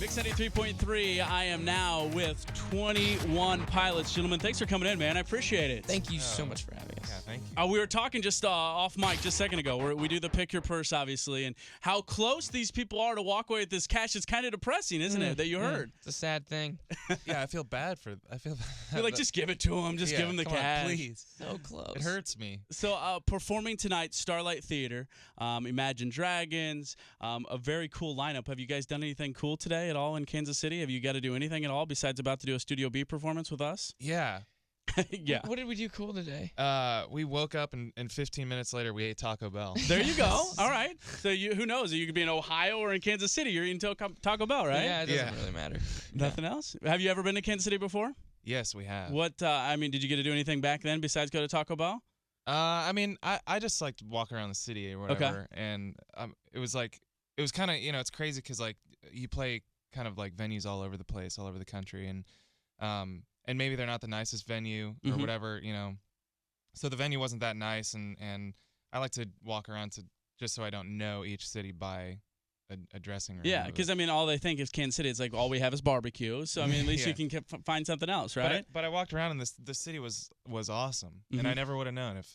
Mix 93.3, I am now with 21 Pilots. Gentlemen, thanks for coming in, man. I appreciate it. Thank you so much for having us. Yeah, thank you. We were talking just off mic just a second ago. We do the pick your purse, obviously, and how close these people are to walk away with this cash is kind of depressing, isn't it, that you heard? It's a sad thing. Yeah, I feel bad for. You're like, just give it to them. Just give them the come cash. on, please. So close. It hurts me. So, performing tonight, Starlight Theater, Imagine Dragons, a very cool lineup. Have you guys done anything cool today at all in Kansas City? Have you got to do anything at all besides about to do a Studio B performance with us? Yeah. Yeah. What did we do cool today? We woke up and 15 minutes later we ate Taco Bell. There you go. All right. So who knows? You could be in Ohio or in Kansas City. You're eating Taco Bell, right? Yeah, it doesn't really matter. Nothing else? Have you ever been to Kansas City before? Yes, we have. What? Did you get to do anything back then besides go to Taco Bell? I just like to walk around the city or whatever, and it was kind of, it's crazy because like you play kind of like venues all over the place, all over the country, and maybe they're not the nicest venue or whatever, so the venue wasn't that nice, and I like to walk around just so I don't know each city by a dressing room. Yeah, because all they think is Kansas City. It's like all we have is barbecue. So at least you can find something else, right? But I walked around and the city was awesome, and I never would have known if.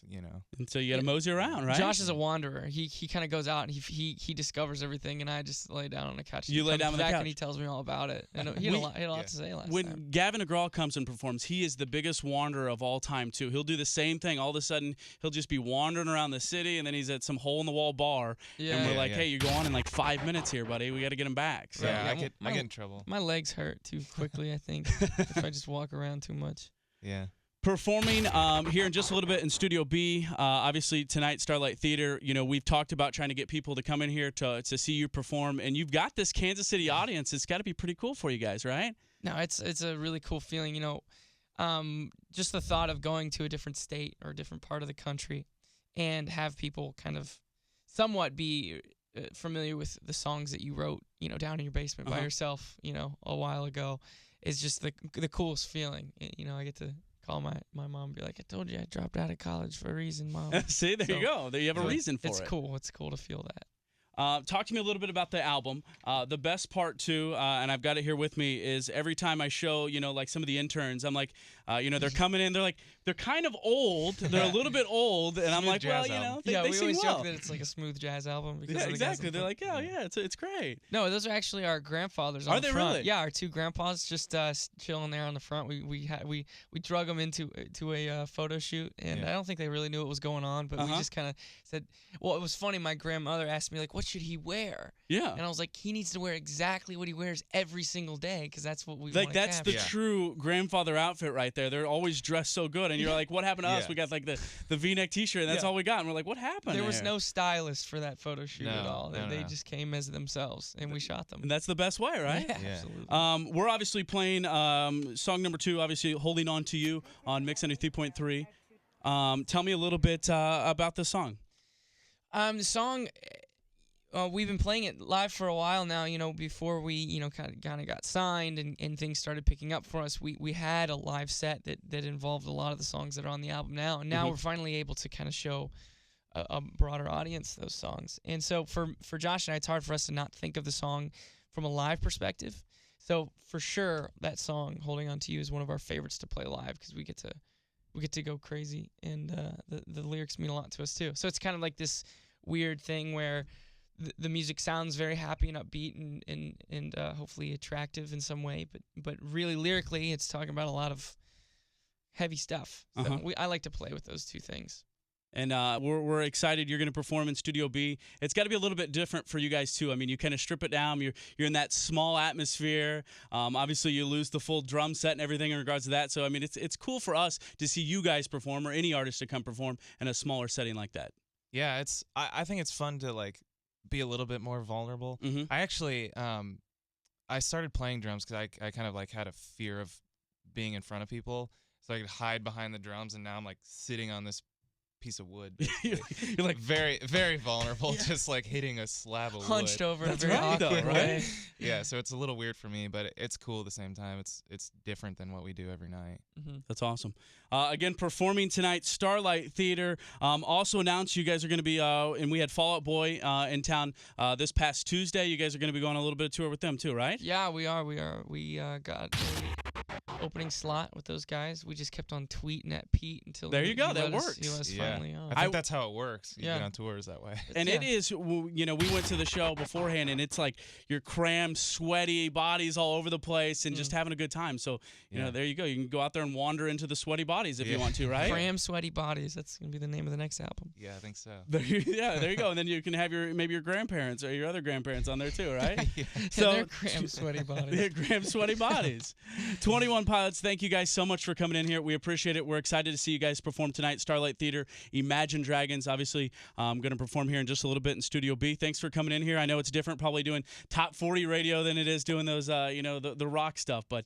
And so you got to mosey around, right? Josh is a wanderer. He kind of goes out and he discovers everything, and I just lay down on the couch. You lay down on the couch, and he tells me all about it. And he had a lot to say last time. When Gavin DeGraw comes and performs, he is the biggest wanderer of all time too. He'll do the same thing. All of a sudden, he'll just be wandering around the city, and then he's at some hole in the wall bar, and we're like, "Hey, you go on in like 5 minutes here, buddy. We got to get him back." So, I get in trouble. My legs hurt too quickly, I think, if I just walk around too much. Yeah. Performing here in just a little bit in Studio B, obviously tonight, Starlight Theater. We've talked about trying to get people to come in here to see you perform, and you've got this Kansas City audience. It's got to be pretty cool for you guys, right? No, it's a really cool feeling. Just the thought of going to a different state or a different part of the country and have people kind of somewhat be familiar with the songs that you wrote, down in your basement by yourself, a while ago, is just the coolest feeling. I get to call my mom and be like, "I told you I dropped out of college for a reason, Mom." See, there you go. There you have a reason for it. It's cool. It's cool to feel that. Talk to me a little bit about the album. The best part, too, and I've got it here with me, is every time I show, like some of the interns, I'm like, they're coming in, they're kind of old. They're a little bit old, and I'm like, well, they we sing always well. joke that it's like a smooth jazz album. Because Yeah, exactly. They're like, it's great. No, those are actually our grandfathers. Are they front. really? Yeah, our two grandpas just chilling there on the front. We drug them into a photo shoot, and I don't think they really knew what was going on, but we just kind of said, well, it was funny. My grandmother asked me, like, what should he wear? Yeah. And I was like, he needs to wear exactly what he wears every single day, because that's what we like. Want That's the true grandfather outfit right there. They're always dressed so good, and you're like, what happened to us? We got like the V-neck T-shirt, and that's all we got. And we're like, what happened? There was no stylist for that photo shoot at all. No, they just came as themselves, and we shot them. And that's the best way, right? Yeah, absolutely. We're obviously playing song number 2, obviously Holding On To You on Mix 93.3. Tell me a little bit about the song. The song, we've been playing it live for a while now. Before we, kind of got signed and things started picking up for us, we had a live set that involved a lot of the songs that are on the album now. And now we're finally able to kind of show a broader audience those songs. And so for Josh and I, it's hard for us to not think of the song from a live perspective. So for sure, that song "Holding On To You" is one of our favorites to play live, because we get to go crazy, and the lyrics mean a lot to us too. So it's kind of like this weird thing where the music sounds very happy and upbeat and hopefully attractive in some way, but really lyrically, it's talking about a lot of heavy stuff. So I like to play with those two things. And we're excited you're going to perform in Studio B. It's got to be a little bit different for you guys, too. You kind of strip it down. You're in that small atmosphere. Obviously, you lose the full drum set and everything in regards to that. So, it's cool for us to see you guys perform, or any artist to come perform in a smaller setting like that. Yeah, I think it's fun to, like, be a little bit more vulnerable. I actually, I started playing drums because I kind of, like, had a fear of being in front of people. So I could hide behind the drums, and now I'm, like, sitting on this piece of wood. You're like Very, very vulnerable, just like hitting a slab of Hunched wood. over in a That's very right, though, awkward right? way. Yeah, so it's a little weird for me, but it's cool at the same time. It's different than what we do every night. That's awesome. Again, performing tonight, Starlight Theater. Also announced you guys are going to be, and we had Fall Out Boy in town this past Tuesday. You guys are going to be going a little bit of tour with them too, right? Yeah, we are. We got a opening slot with those guys. We just kept on tweeting at Pete until There you go, that He let works. us finally on. I think that's how it works. You Yeah. get on tours that way. And Yeah. it is, you know, we went to the show beforehand, and it's like your crammed, sweaty bodies all over the place and just having a good time. So, you know, there you go. You can go out there and wander into the sweaty bodies if you want to, right? Cram Sweaty Bodies. That's gonna be the name of the next album. Yeah, I think so. There you go. And then you can have maybe your grandparents or your other grandparents on there too, right? So they're Cram Sweaty Bodies. They're crammed, sweaty bodies. 21 Pilots, thank you guys so much for coming in here. We appreciate it. We're excited to see you guys perform tonight. Starlight Theater, Imagine Dragons, obviously going to perform here in just a little bit in Studio B. Thanks for coming in here. I know it's different probably doing top 40 radio than it is doing those, you know, the rock stuff, but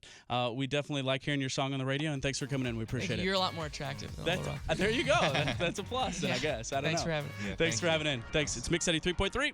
we definitely like hearing your song on the radio, and thanks for coming in. We appreciate it. You're a lot more attractive than all the rock. There you go. That's a plus, then, I guess. I don't know. Thanks for having me. Yeah, Thanks thank for you. having in. Thanks. It's Mix 93.3.